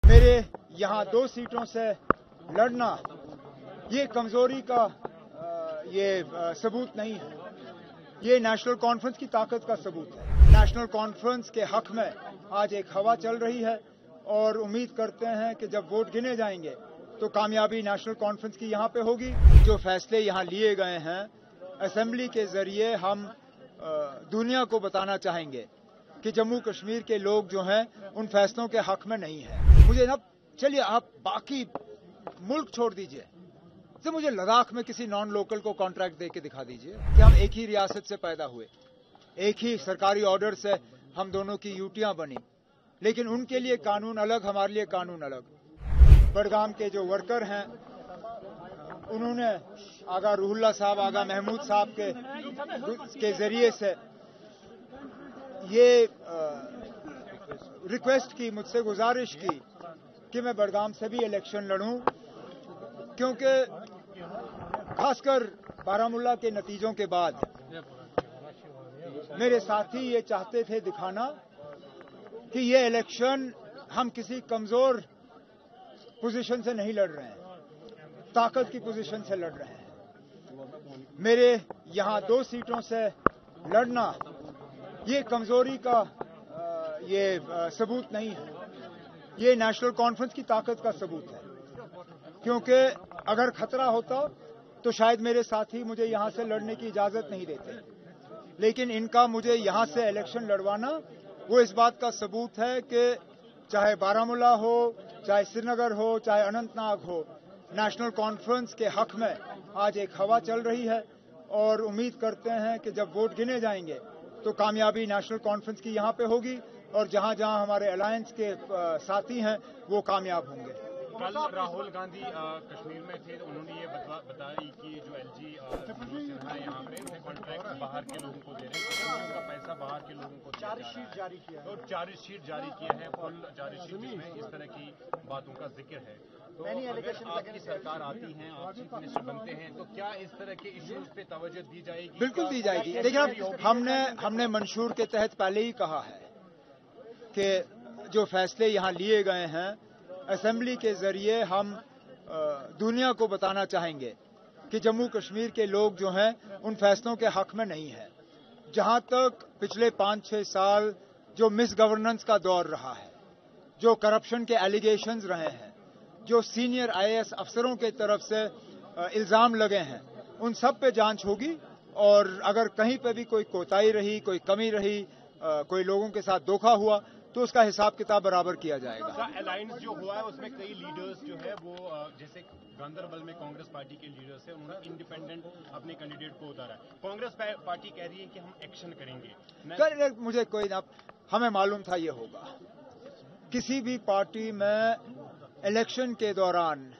मेरे यहाँ 2 सीटों से लड़ना ये कमजोरी का सबूत नहीं है, ये नेशनल कॉन्फ्रेंस की ताकत का सबूत है। नेशनल कॉन्फ्रेंस के हक में आज एक हवा चल रही है और उम्मीद करते हैं कि जब वोट गिने जाएंगे तो कामयाबी नेशनल कॉन्फ्रेंस की यहाँ पे होगी। जो फैसले यहाँ लिए गए हैं असेंबली के जरिए हम दुनिया को बताना चाहेंगे कि जम्मू कश्मीर के लोग जो हैं उन फैसलों के हक में नहीं है। मुझे ना चलिए आप बाकी मुल्क छोड़ दीजिए, तो मुझे लद्दाख में किसी नॉन लोकल को कॉन्ट्रैक्ट दे के दिखा दीजिए कि हम एक ही रियासत से पैदा हुए, एक ही सरकारी ऑर्डर से हम दोनों की यूटियां बनी, लेकिन उनके लिए कानून अलग, हमारे लिए कानून अलग। बडगाम के जो वर्कर हैं उन्होंने आगा रूहुल्ला साहब, आगा महमूद साहब के जरिए से ये रिक्वेस्ट की, मुझसे गुजारिश की कि मैं बडगाम से भी इलेक्शन लड़ूं, क्योंकि खासकर बारामुल्ला के नतीजों के बाद मेरे साथी ये चाहते थे दिखाना कि ये इलेक्शन हम किसी कमजोर पोजीशन से नहीं लड़ रहे हैं, ताकत की पोजीशन से लड़ रहे हैं। मेरे यहाँ 2 सीटों से लड़ना ये कमजोरी का सबूत नहीं है, ये नेशनल कॉन्फ्रेंस की ताकत का सबूत है। क्योंकि अगर खतरा होता तो शायद मेरे साथी मुझे यहां से लड़ने की इजाजत नहीं देते, लेकिन इनका मुझे यहां से इलेक्शन लड़वाना वो इस बात का सबूत है कि चाहे बारामुल्ला हो, चाहे श्रीनगर हो, चाहे अनंतनाग हो, नेशनल कॉन्फ्रेंस के हक में आज एक हवा चल रही है और उम्मीद करते हैं कि जब वोट गिने जाएंगे तो कामयाबी नेशनल कॉन्फ्रेंस की यहाँ पे होगी और जहाँ जहाँ हमारे अलायंस के साथी हैं वो कामयाब होंगे। कल राहुल गांधी कश्मीर में थे तो उन्होंने ये बताई कि जो एलजी है यहाँ पे कॉन्ट्रैक्ट बाहर के लोगों को दे रहे हैं, उनका पैसा बाहर के लोगों को चार्ज शीट जारी किया है, और चार्ज शीट जारी किया है, फुल चार्ज शीट में इस तरह की बातों का जिक्र है। तो अगर आपकी सरकार आती है, आप चीफ मिनिस्टर बनते हैं, तो क्या इस तरह के इश्यूज पे तवज्जो दी जाएगी? बिल्कुल दी जाएगी। देखिए हमने मंशूर के तहत पहले ही कहा है कि जो फैसले यहाँ लिए गए हैं असेंबली के जरिए हम दुनिया को बताना चाहेंगे कि जम्मू कश्मीर के लोग जो हैं उन फैसलों के हक में नहीं है। जहां तक पिछले 5-6 साल जो मिस गवर्नेंस का दौर रहा है, जो करप्शन के एलिगेशंस रहे हैं, जो सीनियर आईएएस अफसरों के तरफ से इल्जाम लगे हैं, उन सब पे जांच होगी और अगर कहीं पे भी कोई कोताही रही, कोई कमी रही, कोई लोगों के साथ धोखा हुआ तो उसका हिसाब किताब बराबर किया जाएगा। अलायंस जो हुआ है उसमें कई लीडर्स जो है वो जैसे गांधरबल में कांग्रेस पार्टी के लीडर्स है, उन्होंने इंडिपेंडेंट अपने कैंडिडेट को उतारा है। कांग्रेस पार्टी कह रही है कि हम एक्शन करेंगे। मुझे कोई ना, हमें मालूम था ये होगा। किसी भी पार्टी में इलेक्शन के दौरान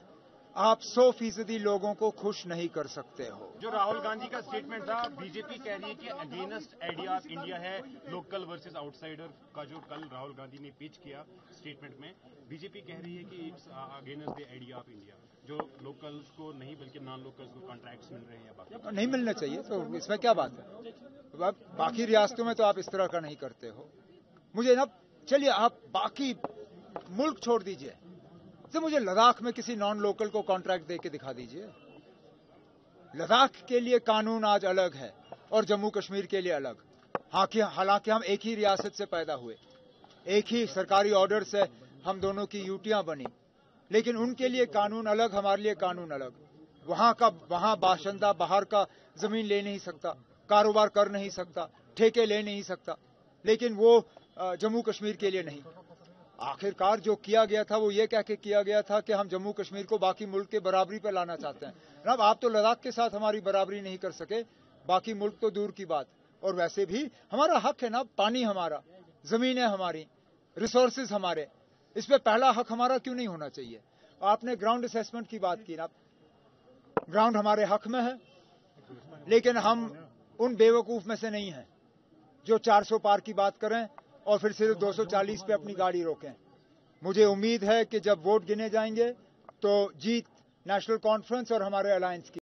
आप 100% लोगों को खुश नहीं कर सकते हो। जो राहुल गांधी का स्टेटमेंट था, बीजेपी कह रही है कि अगेंस्ट आइडिया ऑफ इंडिया है, लोकल वर्सेस आउटसाइडर का जो कल राहुल गांधी ने पिच किया स्टेटमेंट में, बीजेपी कह रही है कि it's against the idea of India, जो लोकल्स को नहीं बल्कि नॉन लोकल्स को कॉन्ट्रैक्ट्स मिल रहे हैं या बाकी नहीं मिलना चाहिए, तो इसमें क्या बात है? बाकी रियासतों में तो आप इस तरह का नहीं करते हो। मुझे ना चलिए आप बाकी मुल्क छोड़ दीजिए, तो मुझे लद्दाख में किसी नॉन लोकल को कॉन्ट्रैक्ट दे के दिखा दीजिए। लद्दाख के लिए कानून आज अलग है और जम्मू कश्मीर के लिए अलग। हालांकि हम एक ही रियासत से पैदा हुए, एक ही सरकारी ऑर्डर से हम दोनों की यूटियां बनी, लेकिन उनके लिए कानून अलग, हमारे लिए कानून अलग। वहां बाशिंदा बाहर का जमीन ले नहीं सकता, कारोबार कर नहीं सकता, ठेके ले नहीं सकता, लेकिन वो जम्मू कश्मीर के लिए नहीं। आखिरकार जो किया गया था वो ये कह के किया गया था कि हम जम्मू कश्मीर को बाकी मुल्क के बराबरी पर लाना चाहते हैं। अब आप तो लद्दाख के साथ हमारी बराबरी नहीं कर सके, बाकी मुल्क तो दूर की बात। और वैसे भी हमारा हक है ना, पानी हमारा, जमीनें हमारी, रिसोर्सेज हमारे, इस पे पहला हक हमारा क्यों नहीं होना चाहिए? आपने ग्राउंड असेसमेंट की बात की ना, ग्राउंड हमारे हक में है, लेकिन हम उन बेवकूफ में से नहीं हैं जो 400 पार की बात करें और फिर सिर्फ 240 पे अपनी गाड़ी रोकें। मुझे उम्मीद है कि जब वोट गिने जाएंगे तो जीत नेशनल कॉन्फ्रेंस और हमारे अलायंस की